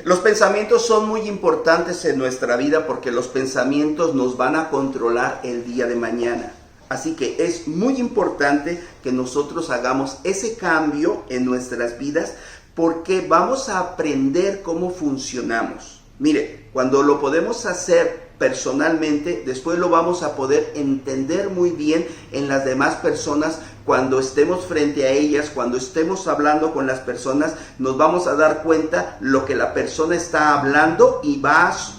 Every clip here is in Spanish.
Los pensamientos son muy importantes en nuestra vida porque los pensamientos nos van a controlar el día de mañana. Así que es muy importante que nosotros hagamos ese cambio en nuestras vidas porque vamos a aprender cómo funcionamos. Mire, cuando lo podemos hacer personalmente, después lo vamos a poder entender muy bien en las demás personas. Cuando estemos frente a ellas, cuando estemos hablando con las personas, nos vamos a dar cuenta lo que la persona está hablando y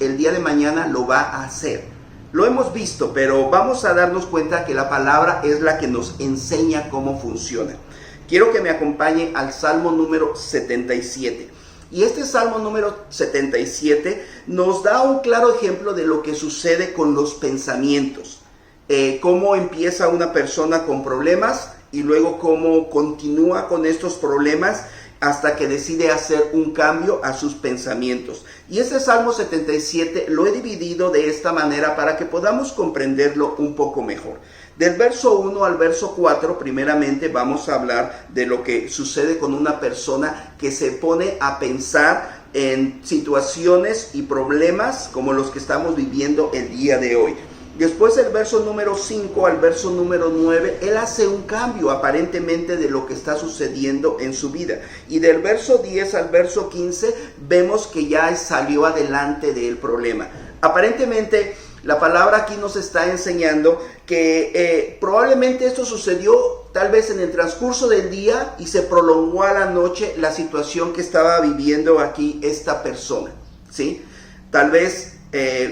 el día de mañana lo va a hacer. Lo hemos visto, pero vamos a darnos cuenta que la palabra es la que nos enseña cómo funciona. Quiero que me acompañe al Salmo número 77. Y este Salmo número 77 nos da un claro ejemplo de lo que sucede con los pensamientos. Cómo empieza una persona con problemas y luego cómo continúa con estos problemas hasta que decide hacer un cambio a sus pensamientos. Y este Salmo 77 lo he dividido de esta manera para que podamos comprenderlo un poco mejor. Del verso 1 al verso 4, primeramente vamos a hablar de lo que sucede con una persona que se pone a pensar en situaciones y problemas como los que estamos viviendo el día de hoy. Después del verso número 5 al verso número 9, él hace un cambio aparentemente de lo que está sucediendo en su vida. Y del verso 10 al verso 15 vemos que ya salió adelante del problema. Aparentemente la palabra aquí nos está enseñando que probablemente esto sucedió tal vez en el transcurso del día y se prolongó a la noche la situación que estaba viviendo aquí esta persona, ¿sí? Tal vez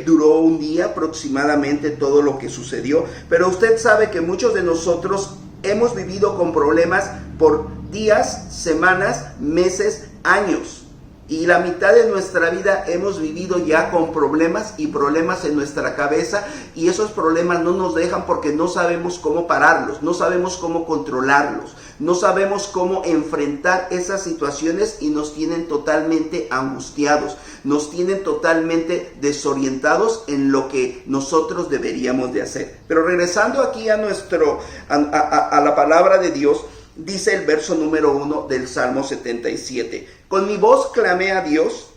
duró un día aproximadamente todo lo que sucedió, pero usted sabe que muchos de nosotros hemos vivido con problemas por días, semanas, meses, años. Y la mitad de nuestra vida hemos vivido ya con problemas y problemas en nuestra cabeza, y esos problemas no nos dejan porque no sabemos cómo pararlos, no sabemos cómo controlarlos, no sabemos cómo enfrentar esas situaciones y nos tienen totalmente angustiados, nos tienen totalmente desorientados en lo que nosotros deberíamos de hacer. Pero regresando aquí a la palabra de Dios, dice el verso número 1 del Salmo 77. Con mi voz clamé a Dios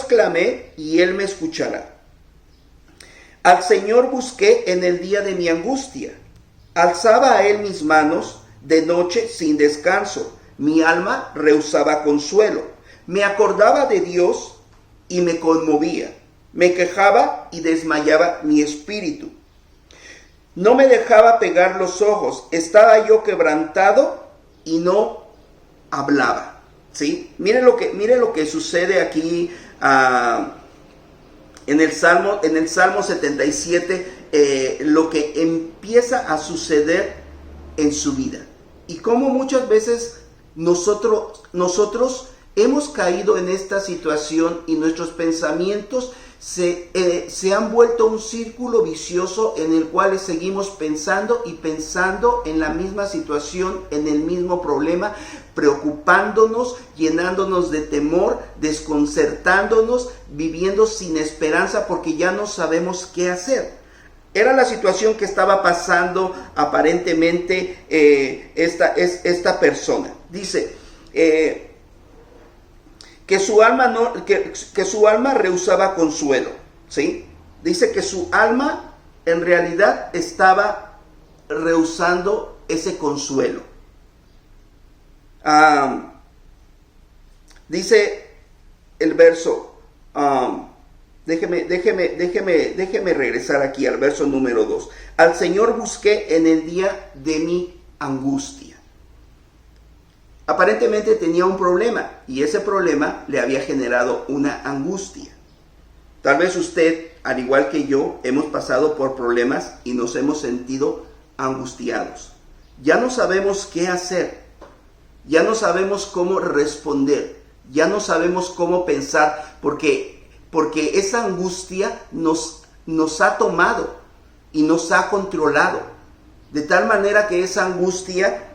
clamé y Él me escuchará. Al Señor busqué en el día de mi angustia. Alzaba a Él mis manos de noche sin descanso. Mi alma rehusaba consuelo. Me acordaba de Dios y me conmovía. Me quejaba y desmayaba mi espíritu. No me dejaba pegar los ojos, estaba yo quebrantado y no hablaba, ¿sí? Mire lo que sucede aquí en el Salmo 77, lo que empieza a suceder en su vida. Y cómo muchas veces nosotros hemos caído en esta situación y nuestros pensamientos se han vuelto un círculo vicioso en el cual seguimos pensando y pensando en la misma situación, en el mismo problema, preocupándonos, llenándonos de temor, desconcertándonos, viviendo sin esperanza porque ya no sabemos qué hacer. Era la situación que estaba pasando aparentemente esta persona. Dice que su alma rehusaba consuelo, ¿sí? Dice que su alma en realidad estaba rehusando ese consuelo. Dice el verso, déjeme regresar aquí al verso número 2. Al Señor busqué en el día de mi angustia. Aparentemente tenía un problema y ese problema le había generado una angustia. Tal vez usted, al igual que yo, hemos pasado por problemas y nos hemos sentido angustiados. Ya no sabemos qué hacer, ya no sabemos cómo responder, ya no sabemos cómo pensar porque esa angustia nos ha tomado y nos ha controlado. De tal manera que esa angustia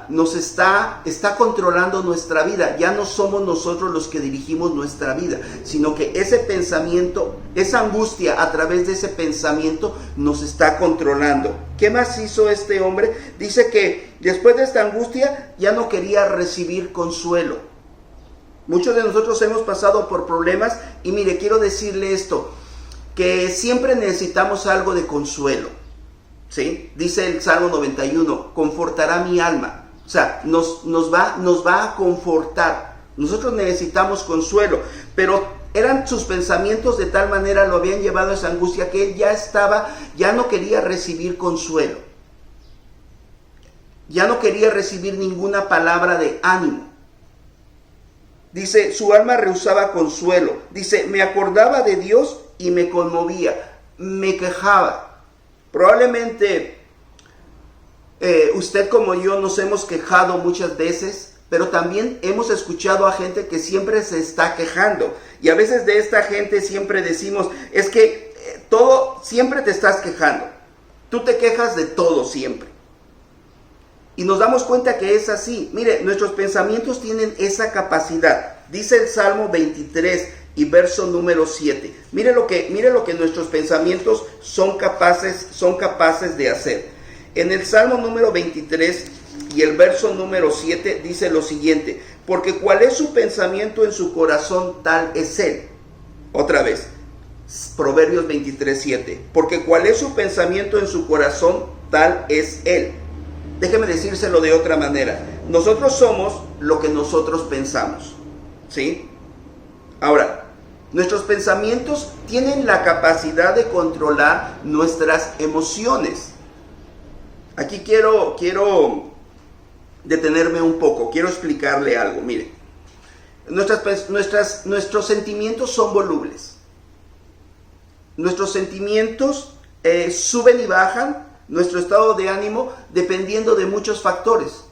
nos está controlando nuestra vida. Ya no somos nosotros los que dirigimos nuestra vida, sino que ese pensamiento, esa angustia a través de ese pensamiento nos está controlando. ¿Qué más hizo este hombre? Dice que después de esta angustia ya no quería recibir consuelo. Muchos de nosotros hemos pasado por problemas y mire, quiero decirle esto, que siempre necesitamos algo de consuelo, ¿sí? Dice el Salmo 91, confortará mi alma. O sea, nos va a confortar. Nosotros necesitamos consuelo, pero eran sus pensamientos de tal manera, lo habían llevado a esa angustia que él ya no quería recibir consuelo. Ya no quería recibir ninguna palabra de ánimo. Dice, su alma rehusaba consuelo. Dice, me acordaba de Dios y me conmovía, me quejaba. Probablemente usted como yo nos hemos quejado muchas veces, pero también hemos escuchado a gente que siempre se está quejando. Y a veces de esta gente siempre decimos, es que siempre te estás quejando. Tú te quejas de todo siempre. Y nos damos cuenta que es así. Mire, nuestros pensamientos tienen esa capacidad. Dice el Salmo 23 y verso número 7. Mire lo que nuestros pensamientos son capaces de hacer. En el Salmo número 23 y el verso número 7 dice lo siguiente: porque cuál es su pensamiento en su corazón, tal es él. Otra vez, Proverbios 23, 7. Porque cuál es su pensamiento en su corazón, tal es él. Déjeme decírselo de otra manera. Nosotros somos lo que nosotros pensamos, ¿sí? Ahora, nuestros pensamientos tienen la capacidad de controlar nuestras emociones. Aquí quiero detenerme un poco, quiero explicarle algo. Mire, nuestros sentimientos son volubles. Nuestros sentimientos suben y bajan nuestro estado de ánimo dependiendo de muchos factores.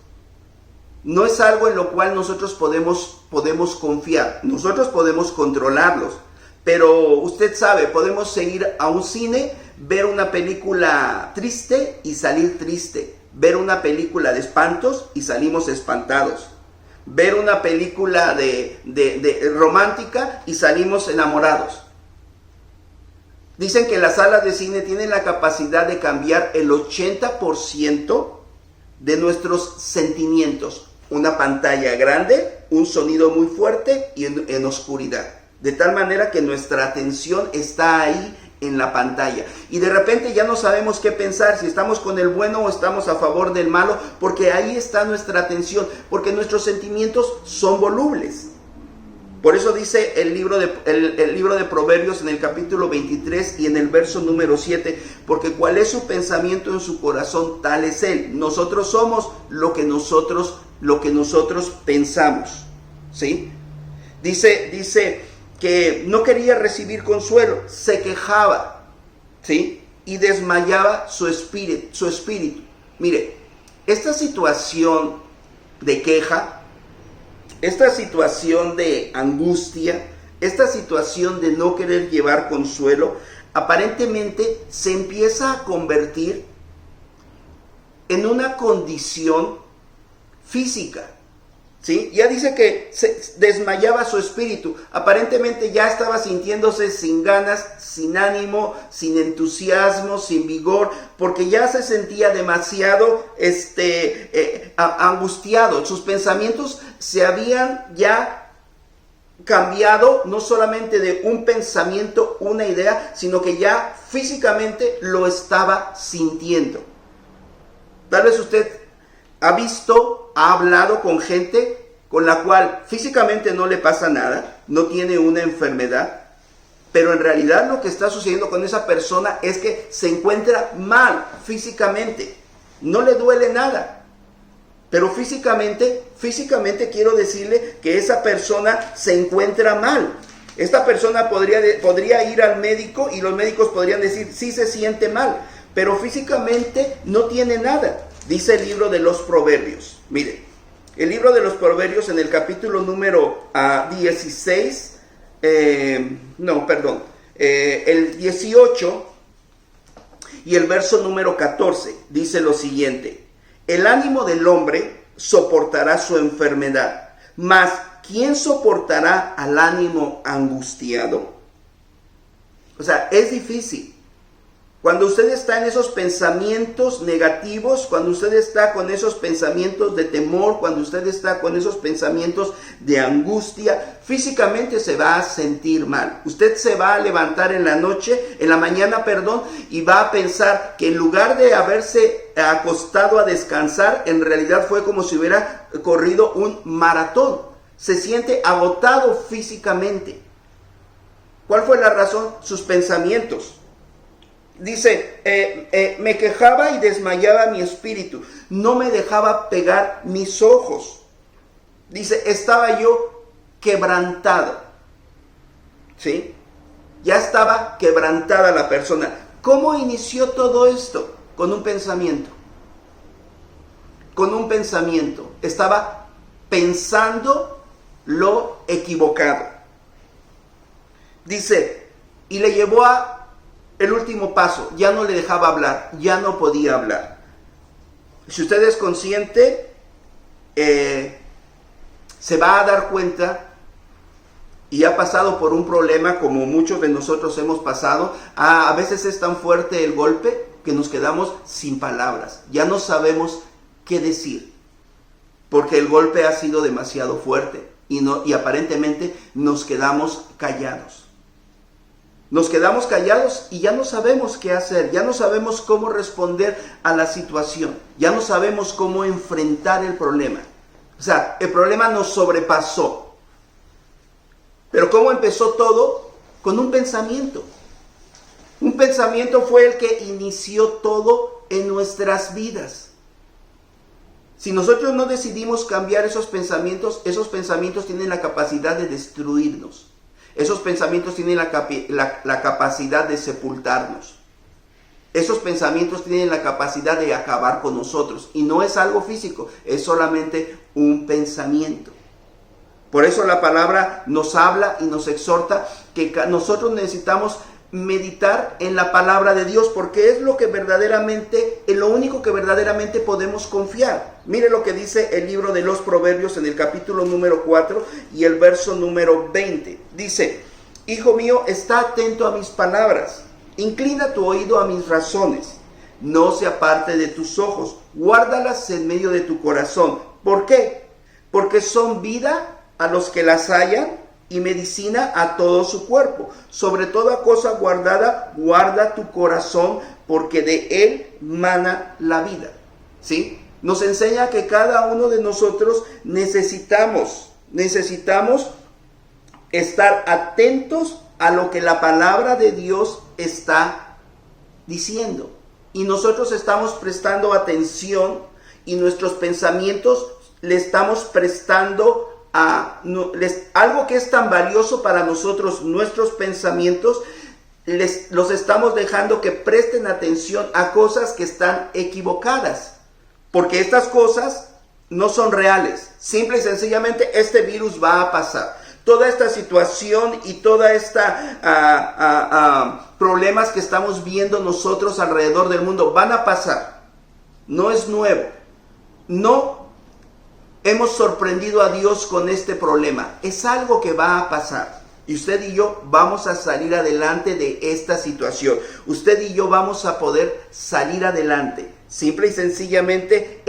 No es algo en lo cual nosotros podemos confiar. Nosotros podemos controlarlos. Pero usted sabe, podemos ir a un cine, ver una película triste y salir triste. Ver una película de espantos y salimos espantados. Ver una película de romántica y salimos enamorados. Dicen que las salas de cine tienen la capacidad de cambiar el 80% de nuestros sentimientos. Una pantalla grande, un sonido muy fuerte y en oscuridad. De tal manera que nuestra atención está ahí en la pantalla. Y de repente ya no sabemos qué pensar, si estamos con el bueno o estamos a favor del malo, porque ahí está nuestra atención, porque nuestros sentimientos son volubles. Por eso dice el libro de Proverbios en el capítulo 23 y en el verso número 7, porque cuál es su pensamiento en su corazón, tal es él. Nosotros somos lo que nosotros pensamos, ¿sí? Dice que no quería recibir consuelo, se quejaba, ¿sí? Y desmayaba su espíritu. Mire, esta situación de queja, esta situación de angustia, esta situación de no querer llevar consuelo, aparentemente se empieza a convertir en una condición física, ¿sí? Ya dice que se desmayaba su espíritu. Aparentemente ya estaba sintiéndose sin ganas, sin ánimo, sin entusiasmo, sin vigor, porque ya se sentía demasiado angustiado. Sus pensamientos se habían ya cambiado, no solamente de un pensamiento, una idea, sino que ya físicamente lo estaba sintiendo. Tal vez usted ha hablado con gente con la cual físicamente no le pasa nada, no tiene una enfermedad, pero en realidad lo que está sucediendo con esa persona es que se encuentra mal físicamente, no le duele nada. Pero físicamente quiero decirle que esa persona se encuentra mal. Esta persona podría ir al médico y los médicos podrían decir, sí se siente mal, pero físicamente no tiene nada. Dice el libro de los Proverbios. Mire, el libro de los Proverbios en el capítulo número 16, el 18 y el verso número 14, dice lo siguiente: el ánimo del hombre soportará su enfermedad, mas ¿quién soportará al ánimo angustiado? O sea, es difícil. Cuando usted está en esos pensamientos negativos, cuando usted está con esos pensamientos de temor, cuando usted está con esos pensamientos de angustia, físicamente se va a sentir mal. Usted se va a levantar en la mañana, y va a pensar que en lugar de haberse acostado a descansar, en realidad fue como si hubiera corrido un maratón. Se siente agotado físicamente. ¿Cuál fue la razón? Sus pensamientos. Dice, me quejaba y desmayaba mi espíritu, no me dejaba pegar mis ojos. Dice, estaba yo quebrantado. ¿Sí? Ya estaba quebrantada la persona. ¿Cómo inició todo esto? Con un pensamiento. Con un pensamiento. Estaba pensando lo equivocado. Dice, y le llevó a el último paso, ya no le dejaba hablar, ya no podía hablar. Si usted es consciente, se va a dar cuenta y ha pasado por un problema como muchos de nosotros hemos pasado. A veces es tan fuerte el golpe que nos quedamos sin palabras, ya no sabemos qué decir, porque el golpe ha sido demasiado fuerte y aparentemente nos quedamos callados. Nos quedamos callados y ya no sabemos qué hacer, ya no sabemos cómo responder a la situación, ya no sabemos cómo enfrentar el problema. O sea, el problema nos sobrepasó. Pero ¿cómo empezó todo? Con un pensamiento. Un pensamiento fue el que inició todo en nuestras vidas. Si nosotros no decidimos cambiar esos pensamientos tienen la capacidad de destruirnos. Esos pensamientos tienen la capacidad de sepultarnos. Esos pensamientos tienen la capacidad de acabar con nosotros. Y no es algo físico, es solamente un pensamiento. Por eso la palabra nos habla y nos exhorta que nosotros necesitamos meditar en la palabra de Dios, porque es lo único que verdaderamente podemos confiar. Mire lo que dice el libro de los Proverbios en el capítulo número 4 y el verso número 20. Dice, hijo mío, está atento a mis palabras, inclina tu oído a mis razones, no se aparte de tus ojos, guárdalas en medio de tu corazón. ¿Por qué? Porque son vida a los que las hallan y medicina a todo su cuerpo. Sobre toda cosa guardada, guarda tu corazón, porque de él mana la vida. ¿Sí? Nos enseña que cada uno de nosotros necesitamos estar atentos a lo que la palabra de Dios está diciendo. Y nosotros estamos prestando atención y nuestros pensamientos le estamos prestando algo que es tan valioso para nosotros, nuestros pensamientos, los estamos dejando que presten atención a cosas que están equivocadas, porque estas cosas no son reales. Simple y sencillamente este virus va a pasar. Toda esta situación y toda esta problemas que estamos viendo nosotros alrededor del mundo van a pasar. No es nuevo. No hemos sorprendido a Dios con este problema. Es algo que va a pasar. Y usted y yo vamos a salir adelante de esta situación. Usted y yo vamos a poder salir adelante. Simple y sencillamente,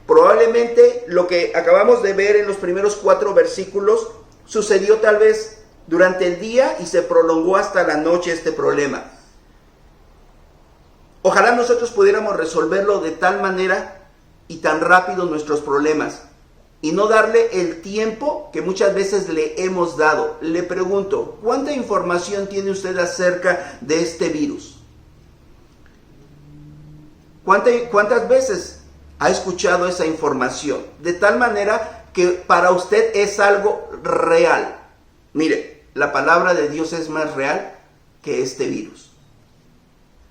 probablemente lo que acabamos de ver en los primeros 4 versículos, sucedió tal vez durante el día y se prolongó hasta la noche este problema. Ojalá nosotros pudiéramos resolverlo de tal manera y tan rápido nuestros problemas, y no darle el tiempo que muchas veces le hemos dado. Le pregunto, ¿cuánta información tiene usted acerca de este virus? ¿Cuántas veces ha escuchado esa información? De tal manera que para usted es algo real. Mire, la palabra de Dios es más real que este virus.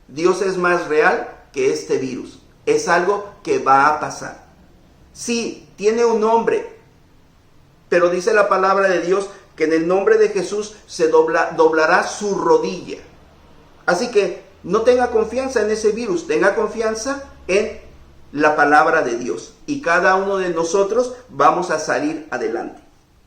Dios es más real que este virus. Es algo que va a pasar. Sí, tiene un nombre, pero dice la palabra de Dios que en el nombre de Jesús se doblará su rodilla. Así que no tenga confianza en ese virus, tenga confianza en la palabra de Dios. Y cada uno de nosotros vamos a salir adelante.